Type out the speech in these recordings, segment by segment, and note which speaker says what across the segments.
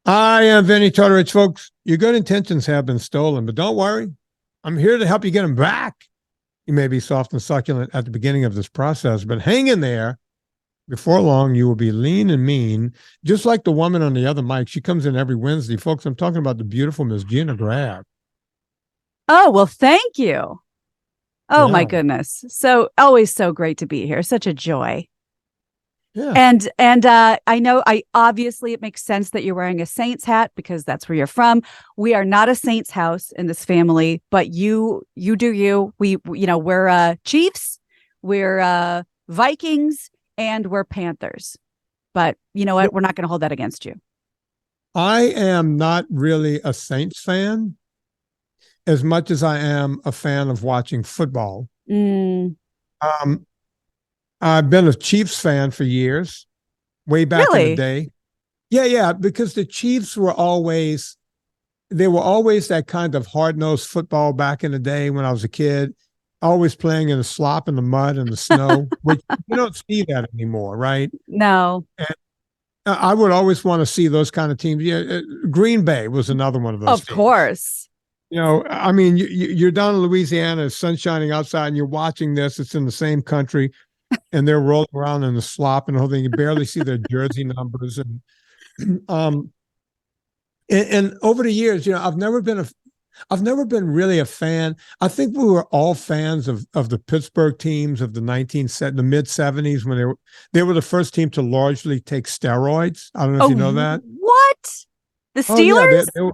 Speaker 1: I am Vinnie Tortorich, folks. Your good intentions have been stolen, but don't worry. I'm here to help you get them back. You may be soft and succulent at the beginning of this process, but hang in there. Before long, you will be lean and mean, just like the woman on the other mic. She comes in every Wednesday. Folks, I'm talking about the beautiful Miss Gina Grad.
Speaker 2: Oh, well, thank you. Oh, my
Speaker 1: Yeah.
Speaker 2: goodness. So always so great to be here. Such a joy.
Speaker 1: Yeah.
Speaker 2: And I know obviously it makes sense that you're wearing a Saints hat because that's where you're from. We are not a Saints house in this family, but you do you. We're Chiefs, we're Vikings, and we're Panthers. But you know what? We're not going to hold that against you.
Speaker 1: I am not really a Saints fan as much as I am a fan of watching football.
Speaker 2: Mm.
Speaker 1: I've been a Chiefs fan for years, way back in the
Speaker 2: Really?
Speaker 1: day. Yeah, because the Chiefs were always that kind of hard-nosed football back in the day when I was a kid, always playing in the slop and the mud and the snow, which you don't see that anymore, right?
Speaker 2: No.
Speaker 1: And I would always want to see those kind of teams. Yeah, Green Bay was another one of those
Speaker 2: Of
Speaker 1: teams.
Speaker 2: course.
Speaker 1: I mean, you're down in Louisiana, it's sun shining outside, and you're watching this. It's in the same country, and they're rolling around in the slop and the whole thing. You barely see their jersey numbers, and over the years, I've never been really a fan. I think we were all fans of the Pittsburgh teams of the mid 70s when they were the first team to largely take steroids. I don't know if you know that.
Speaker 2: What? The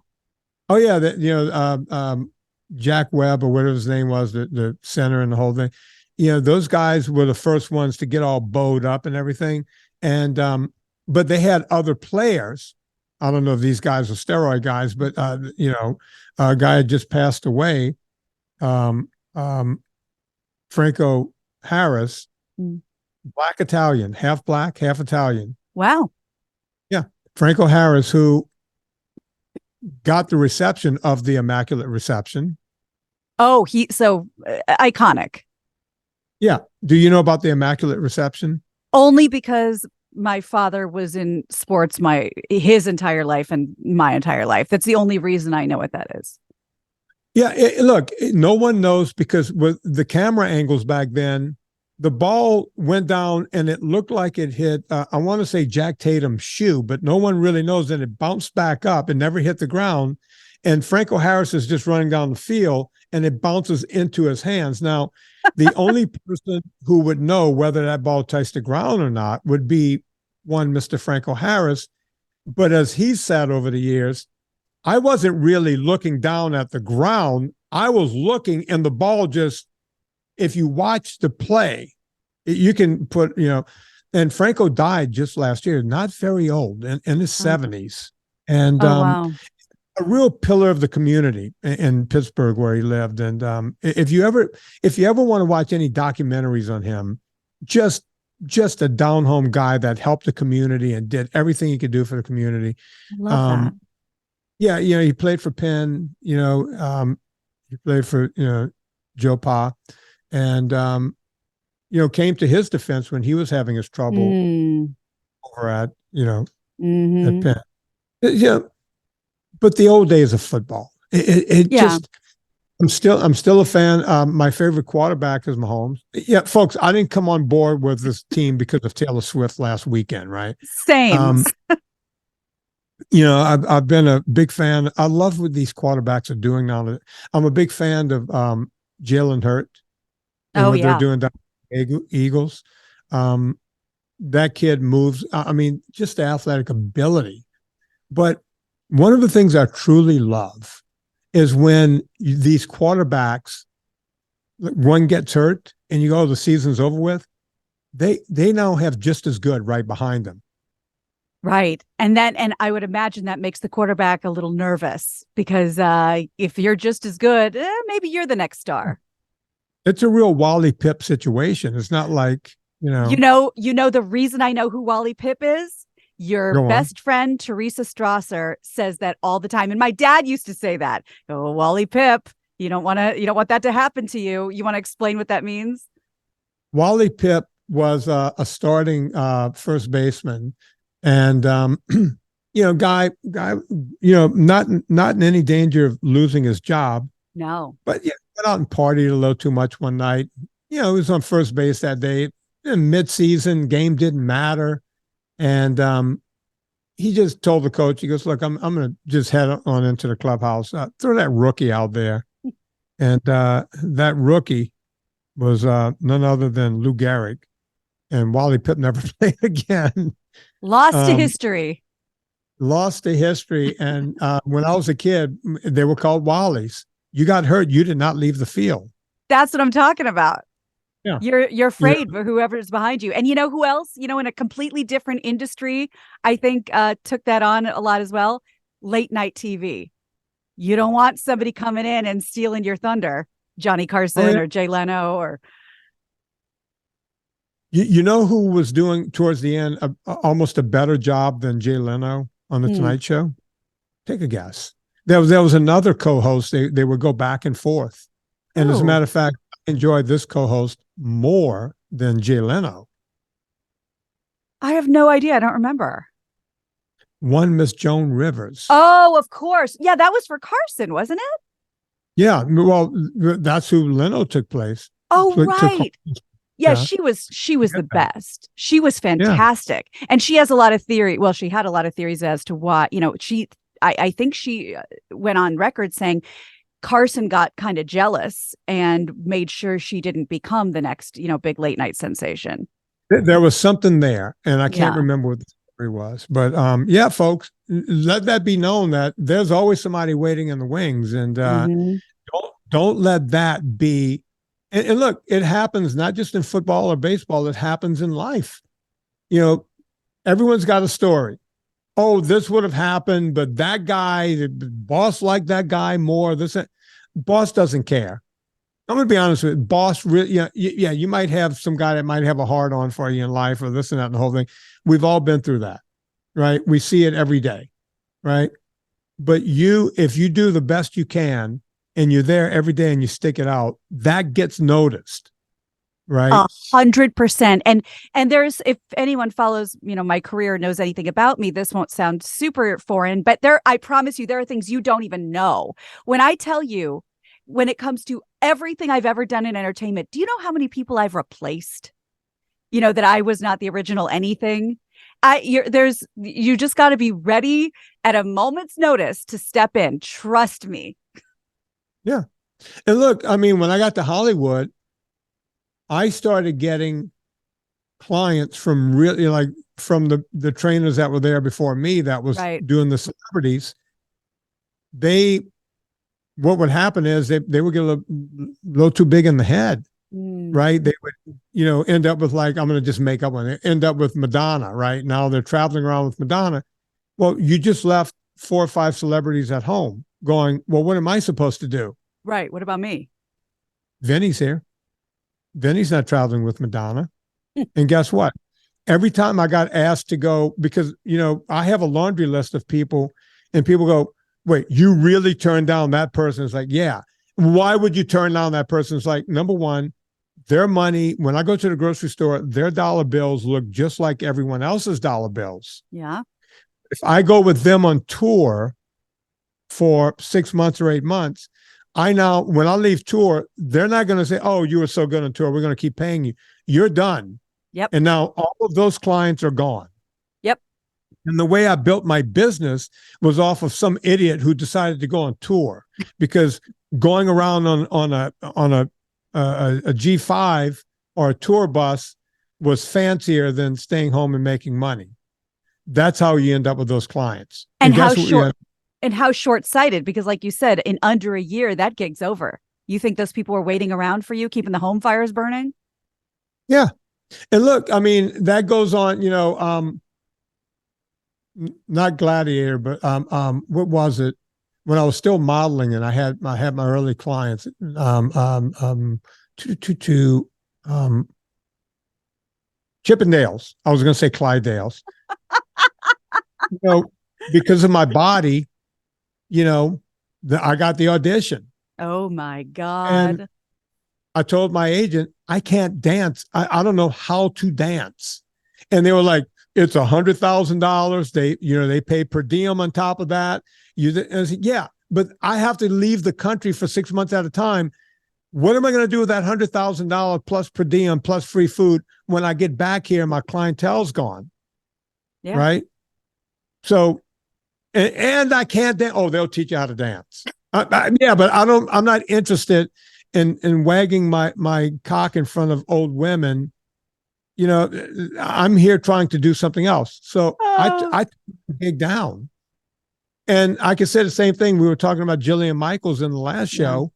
Speaker 1: Oh yeah,
Speaker 2: Steelers?
Speaker 1: Jack Webb or whatever his name was, the center and the whole thing. Those guys were the first ones to get all bowed up and everything. And but they had other players. I don't know if these guys are steroid guys, but a guy had just passed away, Franco Harris, black Italian, half black, half Italian.
Speaker 2: Wow.
Speaker 1: Yeah, Franco Harris, who got the reception of the Immaculate Reception.
Speaker 2: Oh, iconic.
Speaker 1: Yeah. Do you know about the Immaculate Reception?
Speaker 2: Only because my father was in sports his entire life and my entire life. That's the only reason I know what that is.
Speaker 1: Yeah. Look, no one knows because with the camera angles back then, the ball went down and it looked like it hit, I want to say Jack Tatum's shoe, but no one really knows. And it bounced back up and never hit the ground. And Franco Harris is just running down the field and it bounces into his hands. Now, the only person who would know whether that ball touched the ground or not would be one Mr. Franco Harris. But as he's said over the years, I wasn't really looking down at the ground. I was looking and the ball just, if you watch the play, you can put, and Franco died just last year, not very old, in his 70s. And
Speaker 2: wow.
Speaker 1: A real pillar of the community in Pittsburgh where he lived. And if you ever want to watch any documentaries on him, just a down home guy that helped the community and did everything he could do for the community.
Speaker 2: I love that.
Speaker 1: Yeah, he played for Penn, he played for, Joe Pa, and, came to his defense when he was having his trouble over at, at Penn. Yeah. But the old days of football, just, I'm still a fan. My favorite quarterback is Mahomes. Yeah, folks, I didn't come on board with this team because of Taylor Swift last weekend, right?
Speaker 2: Same.
Speaker 1: I've been a big fan. I love what these quarterbacks are doing now. I'm a big fan of Jalen Hurts and what they're doing down the Eagles. That kid moves. I mean, just the athletic ability. But one of the things I truly love is when these quarterbacks, one gets hurt and you go, the season's over with, they now have just as good right behind them.
Speaker 2: Right. And I would imagine that makes the quarterback a little nervous because if you're just as good, maybe you're the next star.
Speaker 1: It's a real Wally Pipp situation. It's not like,
Speaker 2: the reason I know who Wally Pipp is? Your best friend, Teresa Strasser, says that all the time. And my dad used to say that. Oh, Wally Pipp, you don't want that to happen to you. You want to explain what that means?
Speaker 1: Wally Pipp was a starting first baseman. And guy, not in any danger of losing his job,
Speaker 2: No.
Speaker 1: but yeah, went out and partied a little too much one night. He was on first base that day. In mid-season, game didn't matter, and he just told the coach, he goes, "Look, I'm going to just head on into the clubhouse. Throw that rookie out there." And that rookie was none other than Lou Gehrig, and Wally Pipp never played again.
Speaker 2: Lost to history.
Speaker 1: Lost to history. And when I was a kid, they were called Wallies. You got hurt, you did not leave the field.
Speaker 2: That's what I'm talking about.
Speaker 1: Yeah.
Speaker 2: You're afraid of whoever's behind you. And you know who else, in a completely different industry, I think took that on a lot as well? Late night TV. You don't want somebody coming in and stealing your thunder. Johnny Carson or Jay Leno or.
Speaker 1: You know who was doing towards the end almost a better job than Jay Leno on the Tonight Show? Take a guess. There was another co-host. They would go back and forth. And as a matter of fact, I enjoyed this co-host more than Jay Leno.
Speaker 2: I have no idea. I don't remember.
Speaker 1: One Miss Joan Rivers.
Speaker 2: Oh, of course. Yeah, that was for Carson, wasn't it?
Speaker 1: Yeah. Well, that's who Leno took place.
Speaker 2: Oh, right. Yeah, she was the best. She was fantastic. Yeah. And she has a lot of theory. Well, she had a lot of theories as to why, I think she went on record saying Carson got kind of jealous and made sure she didn't become the next, big late night sensation.
Speaker 1: There was something there, and I can't remember what the story was. But yeah, folks, let that be known that there's always somebody waiting in the wings, and don't let that be. And look, it happens not just in football or baseball; it happens in life. Everyone's got a story. Oh, this would have happened, but that guy, the boss liked that guy more. Boss doesn't care. I'm going to be honest with you. Boss, really, you might have some guy that might have a hard on for you in life or this and that and the whole thing. We've all been through that, right? We see it every day, right? But if you do the best you can and you're there every day and you stick it out, that gets noticed. Right.
Speaker 2: 100%. And there's, if anyone follows, my career, knows anything about me, this won't sound super foreign, but I promise you, there are things you don't even know. When I tell you, when it comes to everything I've ever done in entertainment, do you know how many people I've replaced? That I was not the original anything. You just got to be ready at a moment's notice to step in. Trust me.
Speaker 1: Yeah. And look, I mean, when I got to Hollywood, I started getting clients from really from the trainers that were there before me that was doing the celebrities. What would happen is they would get a little too big in the head, right? They would, end up with I'm going to just make up one. They end up with Madonna, right? Now they're traveling around with Madonna. Well, you just left 4 or 5 celebrities at home going, well, what am I supposed to do?
Speaker 2: Right. What about me?
Speaker 1: Vinny's here. Vinny's not traveling with Madonna. And guess what? Every time I got asked to go, because, I have a laundry list of people and people go, wait, you really turned down that person? It's like, yeah. Why would you turn down that person? It's like, number one, their money, when I go to the grocery store, their dollar bills look just like everyone else's dollar bills.
Speaker 2: Yeah.
Speaker 1: If I go with them on tour for 6 months or 8 months, when I leave tour, they're not going to say, oh, you were so good on tour, we're going to keep paying you. You're done.
Speaker 2: Yep.
Speaker 1: And now all of those clients are gone.
Speaker 2: Yep.
Speaker 1: And the way I built my business was off of some idiot who decided to go on tour, because going around on a G5 or a tour bus was fancier than staying home and making money. That's how you end up with those clients.
Speaker 2: And how short-sighted, because like you said, in under a year, that gig's over. You think those people were waiting around for you, keeping the home fires burning?
Speaker 1: Yeah. And look, I mean, that goes on, not Gladiator, but what was it? When I was still modeling and I had my early clients, Chippendales. I was going to say Clydales. Because of my body, I got the audition.
Speaker 2: Oh my God.
Speaker 1: And I told my agent, I can't dance. I don't know how to dance. And they were like, it's $100,000. They pay per diem on top of that. And I said, yeah, but I have to leave the country for 6 months at a time. What am I going to do with that $100,000 plus per diem plus free food when I get back here and my clientele's gone?
Speaker 2: Yeah.
Speaker 1: Right. So, and I can't dance. Oh, they'll teach you how to dance. Yeah, but I'm not interested in wagging my cock in front of old women. I'm here trying to do something else. So I took the gig down. And I can say the same thing. We were talking about Jillian Michaels in the last show.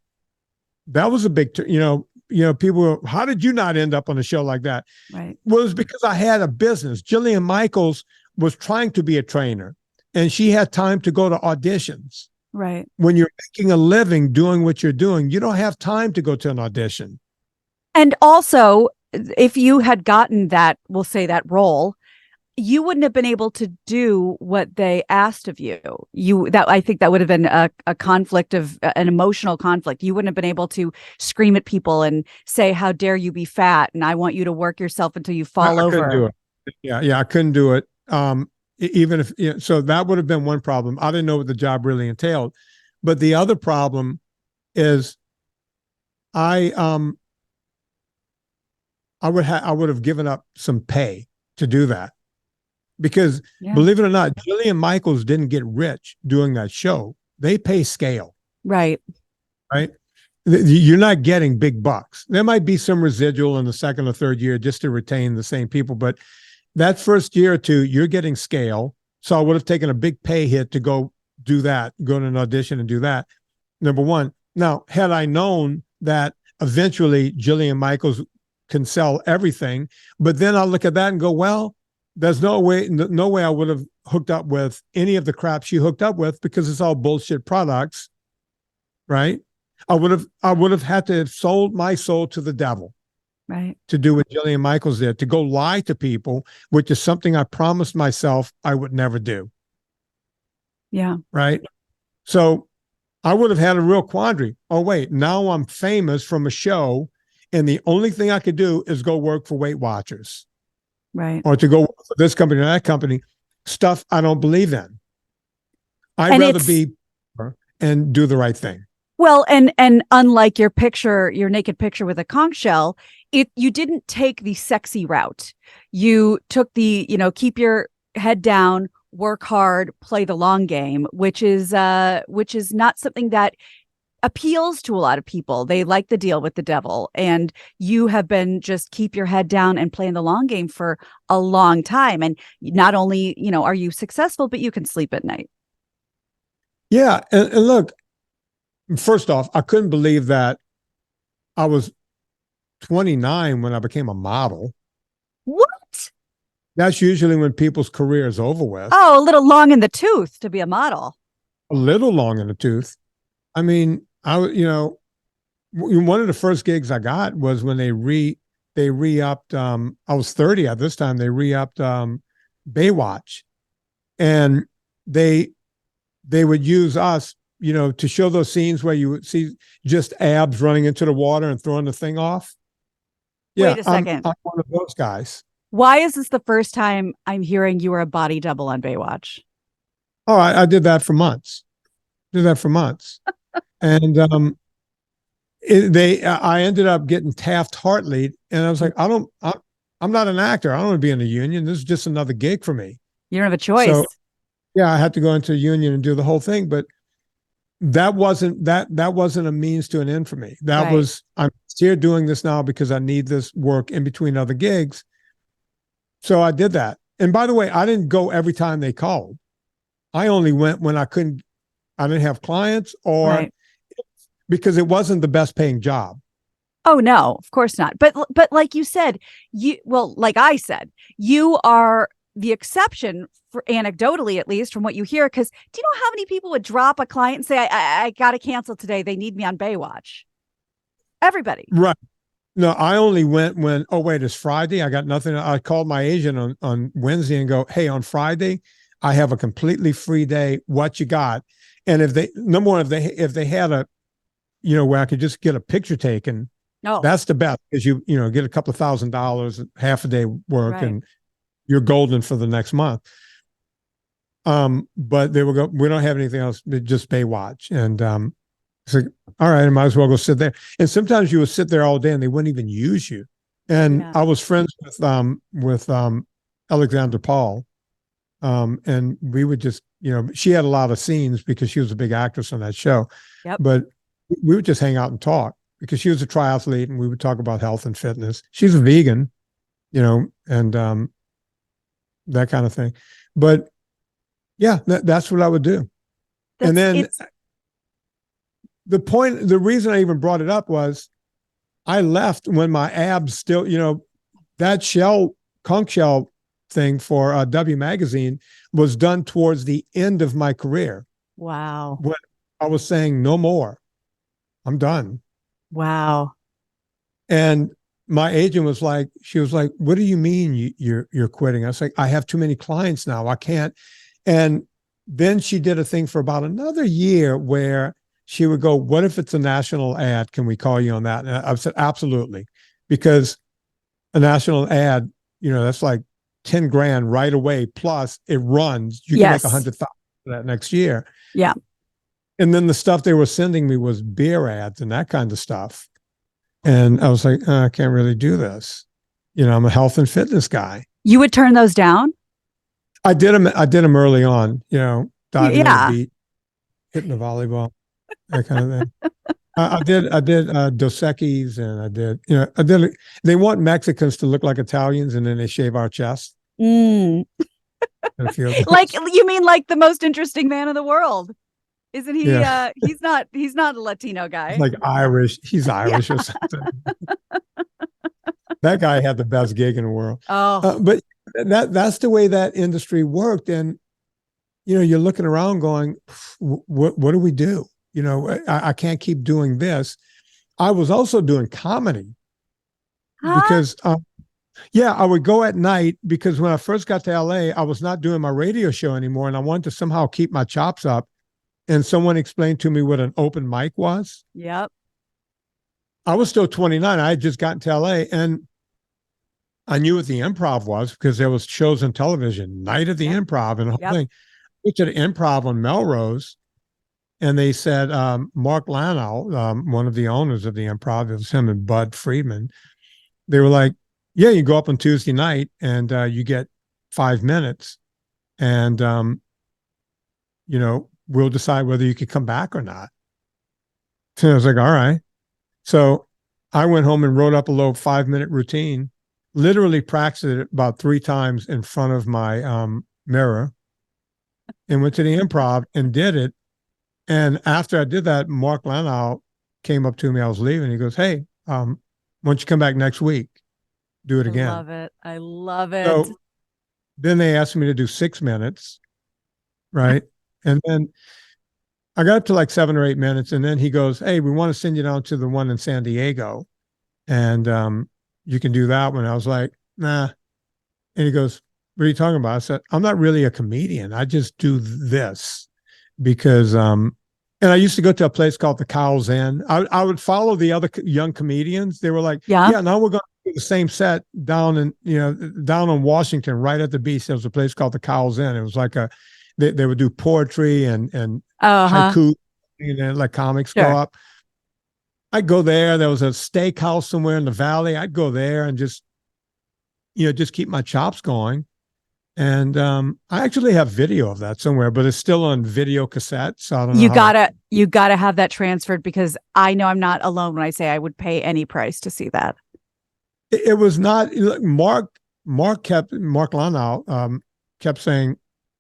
Speaker 1: That was a big, people were, how did you not end up on a show like that?
Speaker 2: Right.
Speaker 1: Well, it was because I had a business. Jillian Michaels was trying to be a trainer, and she had time to go to auditions.
Speaker 2: Right.
Speaker 1: When you're making a living doing what you're doing, you don't have time to go to an audition.
Speaker 2: And also, if you had gotten that, we'll say that role, you wouldn't have been able to do what they asked of you. I think that would have been a conflict of an emotional conflict. You wouldn't have been able to scream at people and say, "How dare you be fat?" And I want you to work yourself until you fall over.
Speaker 1: Couldn't do it. Yeah, I couldn't do it. Even if so, that would have been one problem. I didn't know what the job really entailed, but the other problem is, I would have given up some pay to do that. Because believe it or not, Jillian Michaels didn't get rich doing that show. They pay scale.
Speaker 2: Right.
Speaker 1: Right. You're not getting big bucks. There might be some residual in the second or third year just to retain the same people. But that first year or two, you're getting scale. So I would have taken a big pay hit to go do that, go to an audition and do that. Number one. Now, had I known that eventually Jillian Michaels can sell everything, but then I'll look at that and go, well, there's no way I would have hooked up with any of the crap she hooked up with, because it's all bullshit products, right? I would have had to have sold my soul to the devil,
Speaker 2: right,
Speaker 1: to do what Jillian Michaels did, to go lie to people, which is something I promised myself I would never do.
Speaker 2: Yeah.
Speaker 1: Right. So I would have had a real quandary. Oh, wait, now I'm famous from a show, and the only thing I could do is go work for Weight Watchers.
Speaker 2: Right.
Speaker 1: Or to go work for this company or that company, stuff I don't believe in. I'd rather be and do the right thing.
Speaker 2: Well, and unlike your naked picture with a conch shell, you didn't take the sexy route. You took the, keep your head down, work hard, play the long game, which is not something that appeals to a lot of people. They like the deal with the devil, and you have been just keep your head down and playing the long game for a long time. And not only, are you successful, but you can sleep at night.
Speaker 1: Yeah. And look, first off, I couldn't believe that I was 29 when I became a model.
Speaker 2: What?
Speaker 1: That's usually when people's career is over with.
Speaker 2: Oh, a little long in the tooth to be a model.
Speaker 1: A little long in the tooth. I mean, one of the first gigs I got was when they re-upped. I was 30 at this time. They re-upped Baywatch, and they would use us, to show those scenes where you would see just abs running into the water and throwing the thing off. Yeah,
Speaker 2: wait a second.
Speaker 1: I'm one of those guys.
Speaker 2: Why is this the first time I'm hearing you were a body double on Baywatch?
Speaker 1: Oh, I did that for months. And I ended up getting Taft-Hartley, and I was like, I'm not an actor. I don't want to be in a union. This is just another gig for me.
Speaker 2: You don't have a choice.
Speaker 1: So, yeah, I had to go into a union and do the whole thing, but that wasn't a means to an end for me. That was, I'm here doing this now because I need this work in between other gigs. So I did that. And by the way, I didn't go every time they called. I only went when I didn't have clients, or because it wasn't the best paying job.
Speaker 2: Oh, no, of course not. But like you said, like I said, you are the exception, for anecdotally, at least from what you hear. Because do you know how many people would drop a client and say, I got to cancel today. They need me on Baywatch. Everybody.
Speaker 1: Right. No, I only went when, oh, wait, it's Friday. I got nothing. I called my agent on Wednesday and go, hey, on Friday, I have a completely free day. What you got? And if they had a, where I could just get a picture taken, that's the best, because you get a couple of $1,000, half a day work.
Speaker 2: Right.
Speaker 1: And you're golden for the next month. But they will go, we don't have anything else, just Baywatch. And it's like, all right, I might as well go sit there. And sometimes you would sit there all day and they wouldn't even use you. And
Speaker 2: Yeah.
Speaker 1: I was friends with Alexander Paul. And we would just, she had a lot of scenes because she was a big actress on that show.
Speaker 2: Yep.
Speaker 1: But we would just hang out and talk because she was a triathlete and we would talk about health and fitness. She's a vegan, and that kind of thing. But yeah, that's what I would do. And then the reason I even brought it up was I left when my abs still, that conch shell thing for W Magazine was done towards the end of my career.
Speaker 2: Wow.
Speaker 1: When I was saying no more, I'm done.
Speaker 2: Wow.
Speaker 1: And my agent was like, what do you mean you're quitting? I was like, I have too many clients now. I can't. And then she did a thing for about another year where she would go, what if it's a national ad? Can we call you on that? And I said, absolutely. Because a national ad, that's like 10 grand right away. Plus it runs, you can make 100,000 for that next year.
Speaker 2: Yeah.
Speaker 1: And then the stuff they were sending me was beer ads and that kind of stuff. And I was like, I can't really do this. I'm a health and fitness guy.
Speaker 2: You would turn those down?
Speaker 1: I did them early on, diving on the beach, hitting the volleyball, that kind of thing. I did Dos Equis, and they want Mexicans to look like Italians and then they shave our chest.
Speaker 2: Like, you mean like the most interesting man in the world? Isn't he?
Speaker 1: Yeah.
Speaker 2: He's not a Latino guy.
Speaker 1: He's like Irish. He's Irish or something. That guy had the best gig in the world.
Speaker 2: Oh,
Speaker 1: but that's the way that industry worked. And, you're looking around going, what do we do? I can't keep doing this. I was also doing comedy because, I would go at night because when I first got to LA, I was not doing my radio show anymore. And I wanted to somehow keep my chops up. And someone explained to me what an open mic was.
Speaker 2: Yep.
Speaker 1: I was still 29. I had just gotten to LA and I knew what the Improv was because there was shows on television, Night of the Improv and the whole thing. I went to the Improv on Melrose and they said, Mark Lanow, one of the owners of the Improv, it was him and Bud Friedman. They were like, yeah, you go up on Tuesday night and you get 5 minutes and, we'll decide whether you could come back or not. So I was like, all right. So I went home and wrote up a little 5-minute routine, literally practiced it about 3 times in front of my mirror and went to the Improv and did it. And after I did that, Mark Lanow came up to me. I was leaving. He goes, hey, why don't you come back next week? Do it again.
Speaker 2: I love it.
Speaker 1: So then they asked me to do 6 minutes. Right. And then I got up to like 7 or 8 minutes. And then he goes, hey, we want to send you down to the one in San Diego. And you can do that one. I was like, nah. And he goes, what are you talking about? I said, I'm not really a comedian. I just do this because, and I used to go to a place called the Cow's Inn. I would follow the other young comedians. They were like, yeah, now we're going to do the same set down on Washington, right at the beach. There was a place called the Cow's Inn. It was like they would do poetry and haiku, and then like comics go up. I'd go there. There was a steakhouse somewhere in the valley. I'd go there and just keep my chops going. And I actually have video of that somewhere, but it's still on video cassette. So I don't know.
Speaker 2: You gotta have that transferred because I know I'm not alone when I say I would pay any price to see that.
Speaker 1: It was not Mark Lanow kept saying,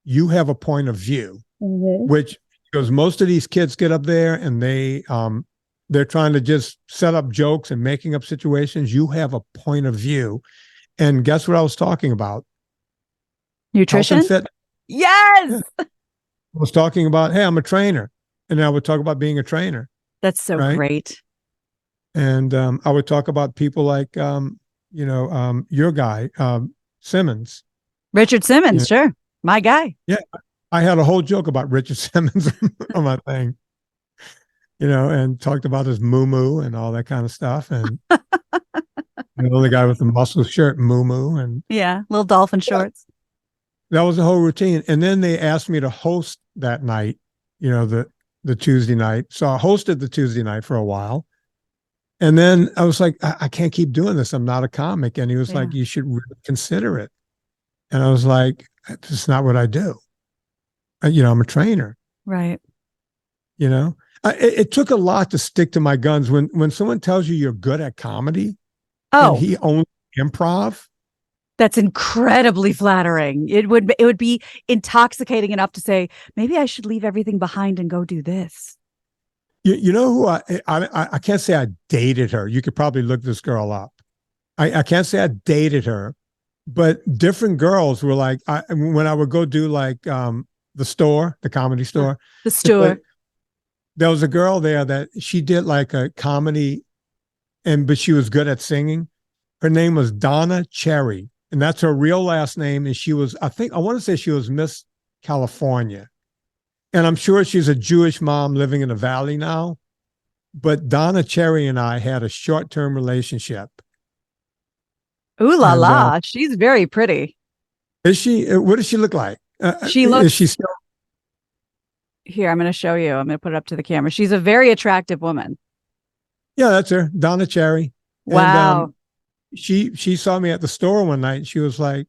Speaker 1: you have a point of view, which because most of these kids get up there and they're trying to just set up jokes and making up situations. You have a point of view. And guess what I was talking about?
Speaker 2: Nutrition? Yes.
Speaker 1: Yeah. I was talking about, hey, I'm a trainer. And I would talk about being a trainer.
Speaker 2: That's so great.
Speaker 1: And I would talk about people like, your guy, Simmons.
Speaker 2: Richard Simmons, sure. My guy.
Speaker 1: Yeah. I had a whole joke about Richard Simmons on my thing, and talked about his moo-moo and all that kind of stuff. And You know, the guy with the muscle shirt, Moo Moo, and
Speaker 2: Yeah, little dolphin shorts.
Speaker 1: that was the whole routine. And then they asked me to host that night, you know, the Tuesday night. So I hosted the Tuesday night for a while. And then I was like, I can't keep doing this. I'm not a comic. And he was
Speaker 2: Yeah.
Speaker 1: like, you should really consider it. And I was like, that's not what I do. You know, I'm a trainer.
Speaker 2: Right.
Speaker 1: You know, it took a lot to stick to my guns. When someone tells you you're good at comedy and
Speaker 2: Oh,
Speaker 1: he owns improv,
Speaker 2: that's incredibly flattering. It would be intoxicating enough to say, maybe I should leave everything behind and go do this.
Speaker 1: you know who I can't say I dated her. You could probably look this girl up. I can't say I dated her, but different girls were like, when I would go do like the comedy store,
Speaker 2: The store.
Speaker 1: there was a girl there that she did like a comedy, but she was good at singing. Her name was Donna Cherry, and that's her real last name. And she was, I want to say she was Miss California. And I'm sure she's a Jewish mom living in the Valley now. But Donna Cherry and I had a short-term relationship.
Speaker 2: Ooh la
Speaker 1: And,
Speaker 2: la. She's very pretty.
Speaker 1: is she? What does she look like?
Speaker 2: She looks.
Speaker 1: Is she still?
Speaker 2: Here, I'm going to show you. I'm going to put it up to the camera. She's a very attractive woman.
Speaker 1: Yeah, that's her, Donna Cherry.
Speaker 2: Wow.
Speaker 1: And, she saw me at the store one night, and she was like,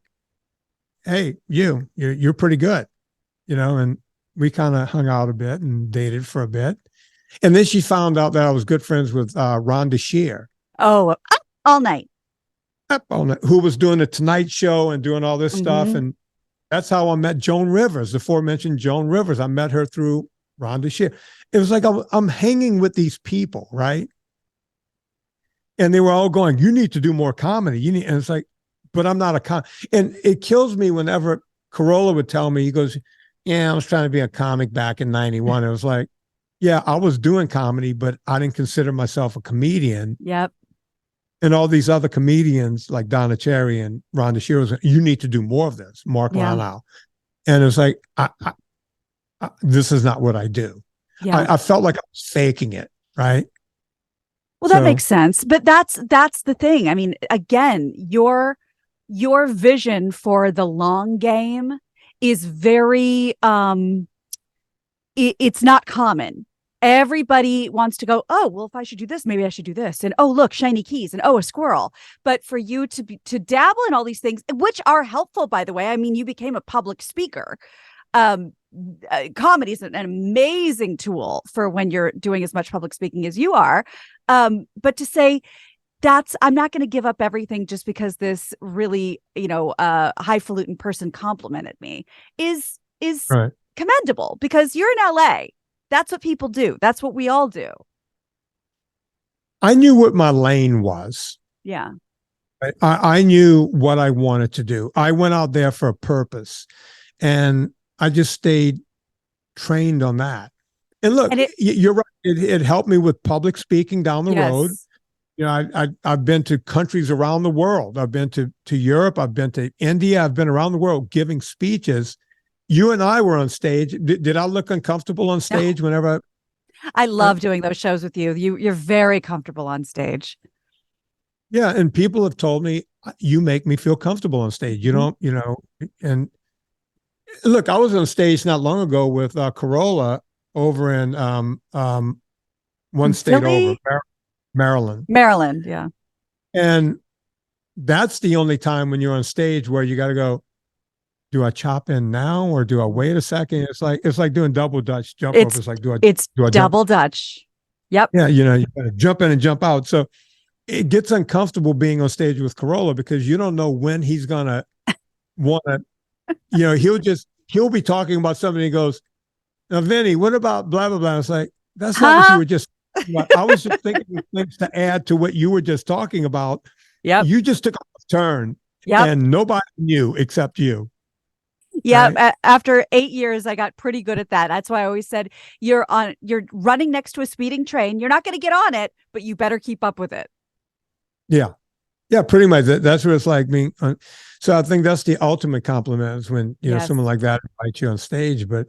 Speaker 1: "Hey, you're pretty good," you know. And we kind of hung out a bit and dated for a bit. And then she found out that I was good friends with Rhonda Shear,
Speaker 2: Oh, all night.
Speaker 1: who was doing the Tonight Show and doing all this stuff.
Speaker 2: Mhm.
Speaker 1: And that's how I met Joan Rivers, the aforementioned Joan Rivers. I met her through Rhonda Shear. It was like I'm hanging with these people, right? And they were all going, "You need to do more comedy. And it's like, but I'm not a comic. And it kills me whenever Corolla would tell me, he goes, "Yeah, I was trying to be a comic back in 91. It was like, yeah, I was doing comedy, but I didn't consider myself a comedian.
Speaker 2: Yep.
Speaker 1: And all these other comedians like Donna Cherry and Rhonda Shear was, you need to do more of this, Mark Lanau." And it was like, this is not what I do.
Speaker 2: Yeah.
Speaker 1: I felt like I was faking it, right?
Speaker 2: Well, that makes sense. But that's the thing. I mean, again, your vision for the long game is very it's not common. Everybody wants to go, oh, well, if I should do this, maybe I should do this. And oh, look, shiny keys, and oh, a squirrel. But for you to dabble in all these things, which are helpful, by the way. I mean, you became a public speaker. Comedy is an amazing tool for when you're doing as much public speaking as you are. But to say I'm not going to give up everything just because this really, highfalutin person complimented me is
Speaker 1: Right.
Speaker 2: commendable, because you're in LA. That's what people do. That's what we all do.
Speaker 1: I knew what my lane was.
Speaker 2: Yeah.
Speaker 1: I knew what I wanted to do. I went out there for a purpose, and I just stayed trained on that. And look, you're right. It helped me with public speaking down the road. You know, I've been to countries around the world. I've been to Europe. I've been to India. I've been around the world giving speeches. You and I were on stage. Did I look uncomfortable on stage whenever?
Speaker 2: I love doing those shows with you. You're very comfortable on stage.
Speaker 1: Yeah, and people have told me, you make me feel comfortable on stage. You don't, and look, I was on stage not long ago with Corolla over in one state over, Maryland.
Speaker 2: Maryland, yeah.
Speaker 1: And that's the only time when you're on stage where you got to go, do I chop in now or do I wait a second? It's like doing double Dutch jump rope. It's like, do I
Speaker 2: double Dutch. Yep.
Speaker 1: Yeah, you got to jump in and jump out. So it gets uncomfortable being on stage with Corolla because you don't know when he's gonna want to. He'll be talking about something. He goes, "Now, Vinny, what about blah blah blah?" It's like, that's not what you were just. I was just thinking of things to add to what you were just talking about.
Speaker 2: Yeah,
Speaker 1: you just took a turn.
Speaker 2: Yeah,
Speaker 1: and nobody knew except you.
Speaker 2: Yeah, right? After 8 years, I got pretty good at that. That's why I always said, you're running next to a speeding train. You're not going to get on it, but you better keep up with it.
Speaker 1: Yeah. Yeah, pretty much. That's what it's like being. So I think that's the ultimate compliment is when, someone like that invites you on stage, but,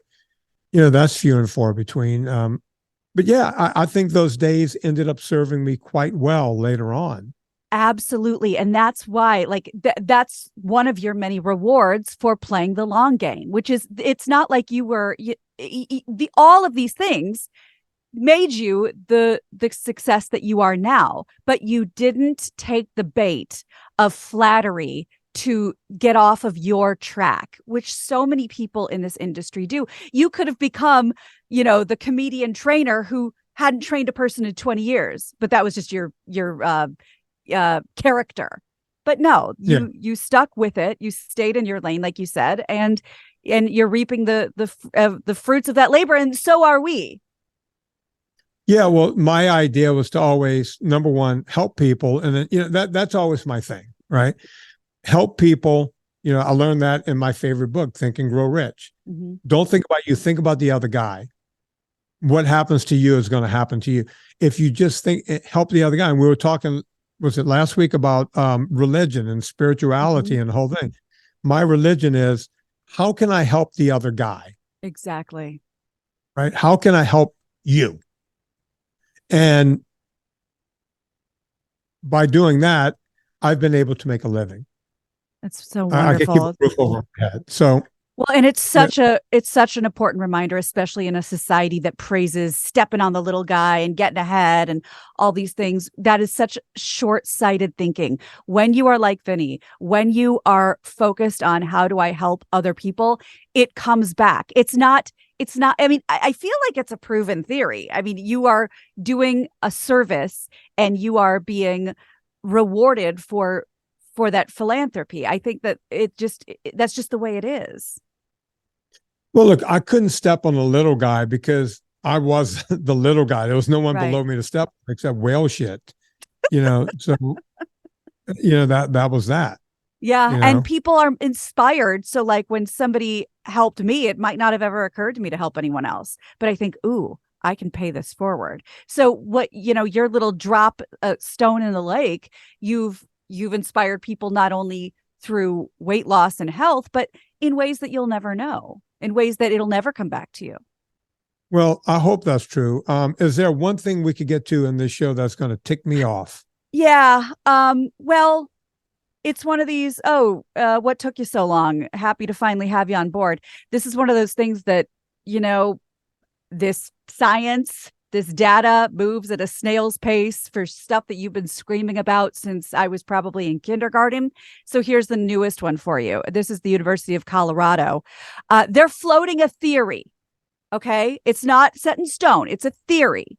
Speaker 1: that's few and far between. But yeah, I think those days ended up serving me quite well later on.
Speaker 2: Absolutely. And that's why, like, that's one of your many rewards for playing the long game, which is, it's not like you were, all of these things made you the success that you are now, but you didn't take the bait of flattery to get off of your track, which so many people in this industry do. You could have become, the comedian trainer who hadn't trained a person in 20 years, but that was just your character. But no, you stuck with it. You stayed in your lane, like you said, and you're reaping the fruits of that labor, and so are we.
Speaker 1: Yeah, well, my idea was to always, number one, help people, and then that's always my thing, right? Help people. I learned that in my favorite book, Think and Grow Rich.
Speaker 2: Mm-hmm.
Speaker 1: Don't think about you, think about the other guy. What happens to you is going to happen to you. If you just help the other guy. And we were talking, was it last week, about religion and spirituality
Speaker 2: Mm-hmm.
Speaker 1: and the whole thing. My religion is, how can I help the other guy?
Speaker 2: Exactly.
Speaker 1: Right? How can I help you? And by doing that, I've been able to make a living.
Speaker 2: That's so
Speaker 1: I can keep
Speaker 2: wonderful.
Speaker 1: a roof over my head. So,
Speaker 2: well, and it's such an important reminder, especially in a society that praises stepping on the little guy and getting ahead and all these things. That is such short-sighted thinking. When you are like Vinnie, when you are focused on how do I help other people, it comes back. It's not, I mean, I feel like it's a proven theory. I mean, you are doing a service and you are being rewarded for that philanthropy. I think that that's just the way it is.
Speaker 1: Well, look, I couldn't step on the little guy because I was the little guy. There was no one below me to step on except whale shit, so, that was that.
Speaker 2: Yeah. And people are inspired. So like when somebody helped me, it might not have ever occurred to me to help anyone else, but I think, ooh, I can pay this forward. So what, your little drop stone in the lake, you've inspired people not only through weight loss and health, but in ways that you'll never know, in ways that it'll never come back to you.
Speaker 1: Well, I hope that's true. Is there one thing we could get to in this show that's going to tick me off?
Speaker 2: Yeah. Well, it's one of these, what took you so long? Happy to finally have you on board. This is one of those things that, this science, this data moves at a snail's pace for stuff that you've been screaming about since I was probably in kindergarten. So here's the newest one for you. This is the University of Colorado. They're floating a theory. Okay. It's not set in stone. It's a theory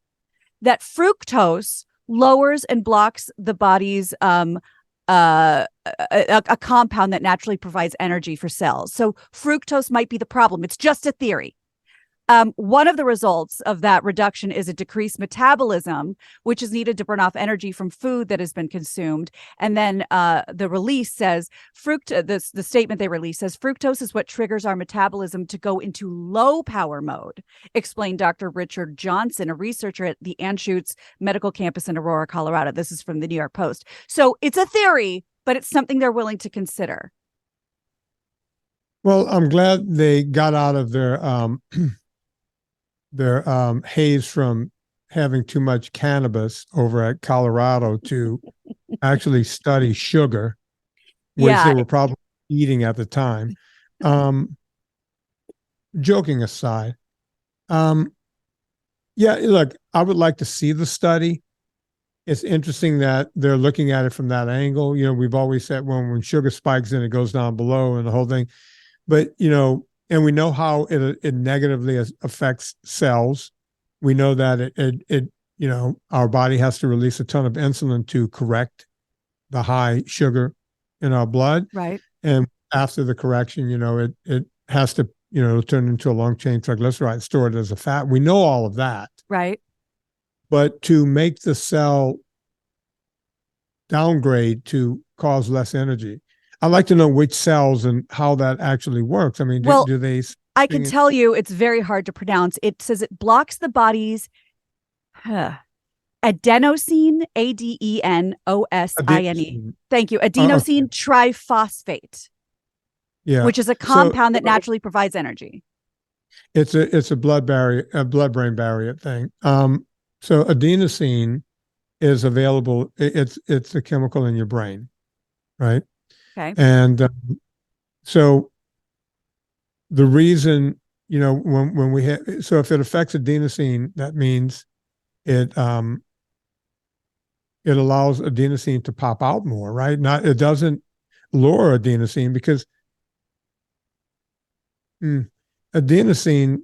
Speaker 2: that fructose lowers and blocks the body's a compound that naturally provides energy for cells. So fructose might be the problem. It's just a theory. One of the results of that reduction is a decreased metabolism, which is needed to burn off energy from food that has been consumed. And then the release says, the statement they release says, fructose is what triggers our metabolism to go into low power mode, explained Dr. Richard Johnson, a researcher at the Anschutz Medical Campus in Aurora, Colorado. This is from the New York Post. So it's a theory, but it's something they're willing to consider.
Speaker 1: Well, I'm glad they got out of their haze from having too much cannabis over at Colorado to actually study sugar, which they were probably eating at the time. Joking aside, look, I would like to see the study. It's interesting that they're looking at it from that angle. We've always said when sugar spikes and it goes down below and the whole thing, but and we know how it negatively affects cells. We know that it our body has to release a ton of insulin to correct the high sugar in our blood.
Speaker 2: Right.
Speaker 1: And after the correction, it has to, turn into a long chain triglyceride stored as a fat. We know all of that.
Speaker 2: Right.
Speaker 1: But to make the cell downgrade to cause less energy, I'd like to know which cells and how that actually works. I mean, do they?
Speaker 2: I can tell you it's very hard to pronounce. It says it blocks the body's adenosine, adenosine. Thank you. Adenosine triphosphate.
Speaker 1: Yeah.
Speaker 2: Which is a compound that naturally provides energy.
Speaker 1: It's a blood-brain barrier thing. So adenosine is available. It's a chemical in your brain, right?
Speaker 2: Okay.
Speaker 1: And so the reason, when we have, so if it affects adenosine, that means it it allows adenosine to pop out more, right? It doesn't lower adenosine because adenosine,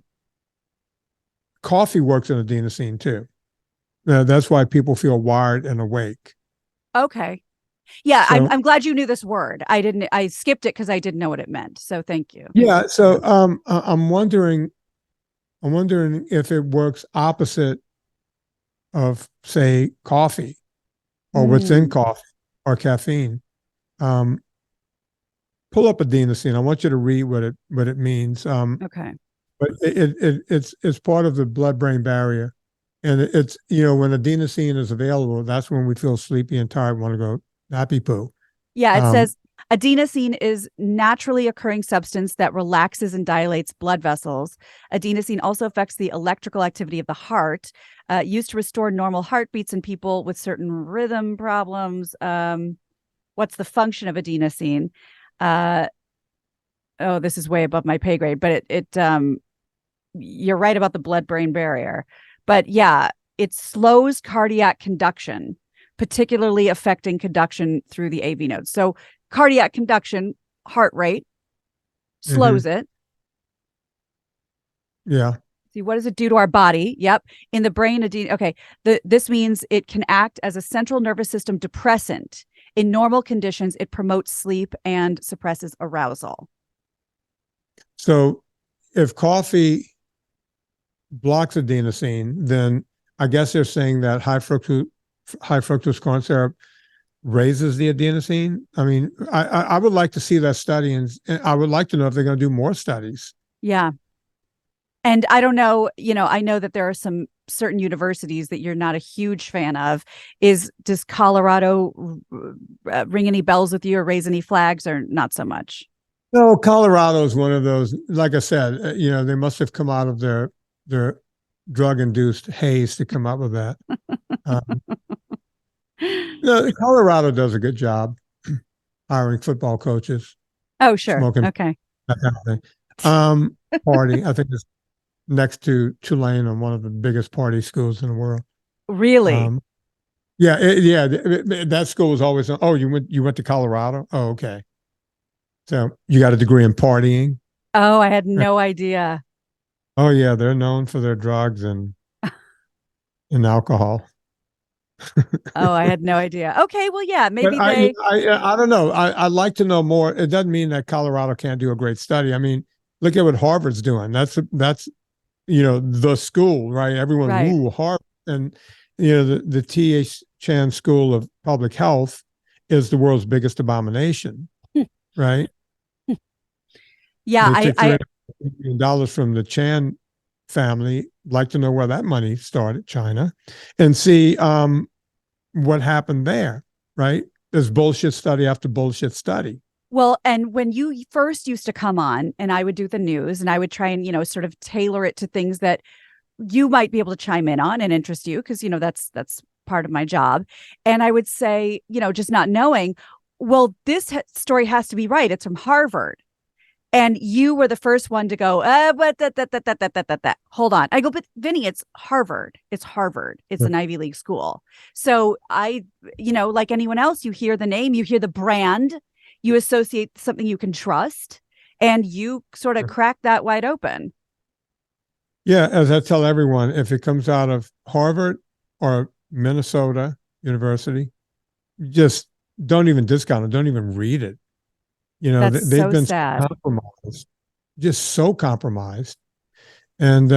Speaker 1: coffee works in adenosine too. That's why people feel wired and awake.
Speaker 2: Okay. Yeah,
Speaker 1: So,
Speaker 2: I'm glad you knew this word. I skipped it because I didn't know what it meant. So thank you.
Speaker 1: yeah. So I'm wondering if it works opposite of, say, coffee or what's in coffee or caffeine. Um, Pull up adenosine. I want you to read what it means.
Speaker 2: Okay.
Speaker 1: But it's part of the blood-brain barrier, and it's when adenosine is available, that's when we feel sleepy and tired, want to go nappy poo.
Speaker 2: Yeah, it says adenosine is naturally occurring substance that relaxes and dilates blood vessels. Adenosine also affects the electrical activity of the heart, used to restore normal heartbeats in people with certain rhythm problems. What's the function of adenosine? Oh, this is way above my pay grade, but you're right about the blood-brain barrier. But yeah, it slows cardiac conduction, particularly affecting conduction through the AV nodes. So cardiac conduction, heart rate, slows it.
Speaker 1: Yeah.
Speaker 2: See, what does it do to our body? Yep. In the brain, okay. This means it can act as a central nervous system depressant. In normal conditions, it promotes sleep and suppresses arousal.
Speaker 1: So if coffee blocks adenosine, then I guess they're saying that high fructose corn syrup raises the adenosine. I mean, I would like to see that study, and I would like to know if they're going to do more studies.
Speaker 2: Yeah. And I don't know, I know that there are some certain universities that you're not a huge fan of. Does Colorado ring any bells with you or raise any flags, or not so much?
Speaker 1: No, Colorado is one of those, like I said, they must have come out of their drug-induced haze to come up with that. No, Colorado does a good job hiring football coaches,
Speaker 2: Oh, sure.
Speaker 1: smoking,
Speaker 2: Okay.
Speaker 1: that kind of thing. Party, I think it's next to Tulane on one of the biggest party schools in the world.
Speaker 2: Really?
Speaker 1: Yeah, that school was always, oh, you went to Colorado? Oh, okay. So you got a degree in partying?
Speaker 2: Oh, I had no idea.
Speaker 1: Oh yeah, they're known for their drugs and alcohol.
Speaker 2: Oh, I had no idea. Okay, well, yeah, maybe
Speaker 1: But
Speaker 2: they.
Speaker 1: I don't know. I'd like to know more. It doesn't mean that Colorado can't do a great study. I mean, look at what Harvard's doing. That's the school, right? Everyone,
Speaker 2: Right.
Speaker 1: woo, Harvard. And the T.H. Chan School of Public Health is the world's biggest abomination, right?
Speaker 2: Yeah,
Speaker 1: They took
Speaker 2: I
Speaker 1: $300 million from the Chan family. Like to know where that money started, China, and see what happened there, right? There's bullshit study after bullshit study.
Speaker 2: Well, and when you first used to come on and I would do the news and I would try and, sort of tailor it to things that you might be able to chime in on and interest you, because, that's part of my job. And I would say, just not knowing, well, this story has to be right. It's from Harvard. And you were the first one to go, but that. Hold on. I go, but Vinnie, it's Harvard. It's Harvard. It's an Ivy League school. So like anyone else, you hear the name, you hear the brand, you associate something you can trust, and you sort of crack that wide open.
Speaker 1: Yeah, as I tell everyone, if it comes out of Harvard or Minnesota University, just don't even discount it. Don't even read it.
Speaker 2: That's
Speaker 1: They've
Speaker 2: so
Speaker 1: been
Speaker 2: sad.
Speaker 1: compromised, just so compromised. And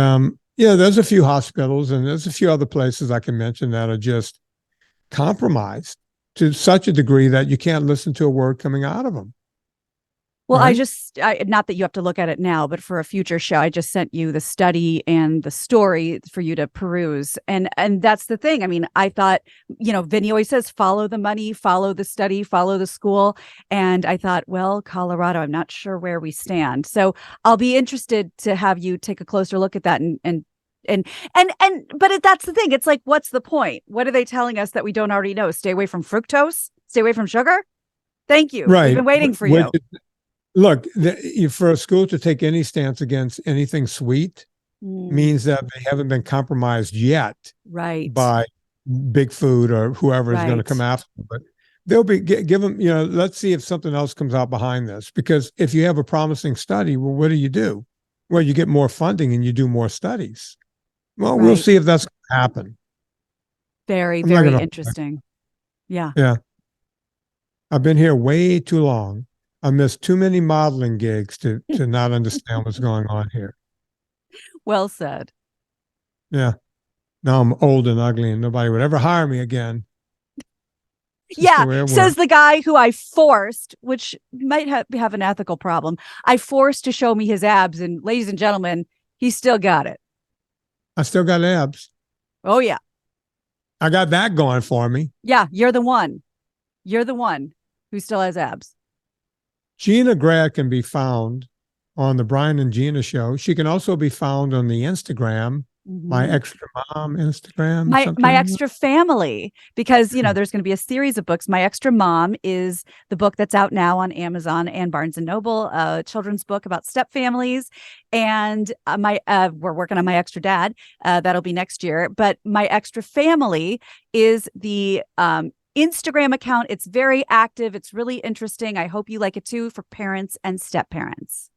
Speaker 1: there's a few hospitals and there's a few other places I can mention that are just compromised to such a degree that you can't listen to a word coming out of them.
Speaker 2: Well,
Speaker 1: right?
Speaker 2: not that you have to look at it now, but for a future show, I just sent you the study and the story for you to peruse. And that's the thing. I mean, I thought, Vinnie always says, follow the money, follow the study, follow the school. And I thought, well, Colorado, I'm not sure where we stand. So I'll be interested to have you take a closer look at that and But that's the thing. It's like, what's the point? What are they telling us that we don't already know? Stay away from fructose. Stay away from sugar. Thank you. We've
Speaker 1: Right.
Speaker 2: been waiting for you.
Speaker 1: Look, for a school to take any stance against anything sweet means that they haven't been compromised yet
Speaker 2: Right.
Speaker 1: by big food or whoever is going to come after them. But they'll be give them, let's see if something else comes out behind this. Because if you have a promising study, well, what do? Well, you get more funding and you do more studies. Well, we'll see if that's going to happen.
Speaker 2: Very, very interesting. Yeah.
Speaker 1: Yeah. I've been here way too long. I missed too many modeling gigs to not understand what's going on here.
Speaker 2: Well said.
Speaker 1: Yeah. Now I'm old and ugly and nobody would ever hire me again.
Speaker 2: Yeah, says the guy who I forced, which might have an ethical problem. I forced to show me his abs, and ladies and gentlemen, he still got it.
Speaker 1: I still got abs.
Speaker 2: Oh, yeah.
Speaker 1: I got that going for me.
Speaker 2: Yeah, you're the one. You're the one who still has abs.
Speaker 1: Gina Grad can be found on the Brian and Gina show. She can also be found on the Instagram, My Extra Mom Instagram.
Speaker 2: My Extra Family, because, there's going to be a series of books. My Extra Mom is the book that's out now on Amazon and Barnes & Noble, a children's book about step families. And we're working on My Extra Dad. That'll be next year. But My Extra Family is the Instagram account. It's very active. It's really interesting. I hope you like it too, for parents and step parents.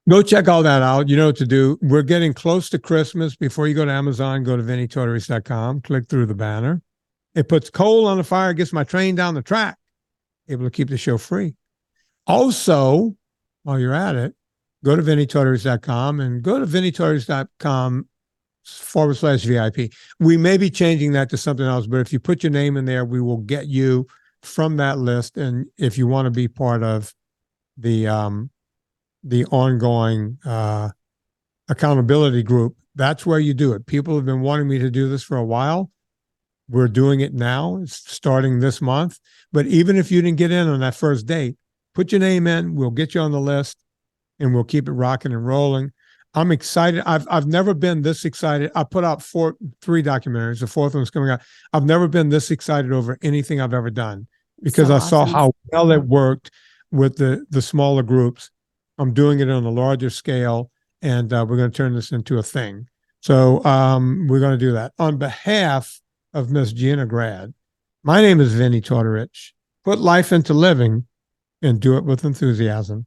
Speaker 1: Go check all that out. You know what to do. We're getting close to Christmas. Before you go to Amazon, go to VinnieTortorich.com, click through the banner. It puts coal on the fire, gets my train down the track. Able to keep the show free. Also, while you're at it, go to VinnieTortorich.com and go to VinnieTortorich.com/VIP. We may be changing that to something else, but if you put your name in there, we will get you from that list. And if you want to be part of the ongoing accountability group, that's where you do it. People have been wanting me to do this for a while. We're doing it now. It's starting this month. But even if you didn't get in on that first date, put your name in. We'll get you on the list, and we'll keep it rocking and rolling. I'm excited. I've never been this excited. I put out 3 documentaries. The 4th one's coming out. I've never been this excited over anything I've ever done, because I saw how well it worked with the smaller groups. I'm doing it on a larger scale, and we're going to turn this into a thing. So we're going to do that. On behalf of Miss Gina Grad, my name is Vinnie Tortorich. Put life into living and do it with enthusiasm.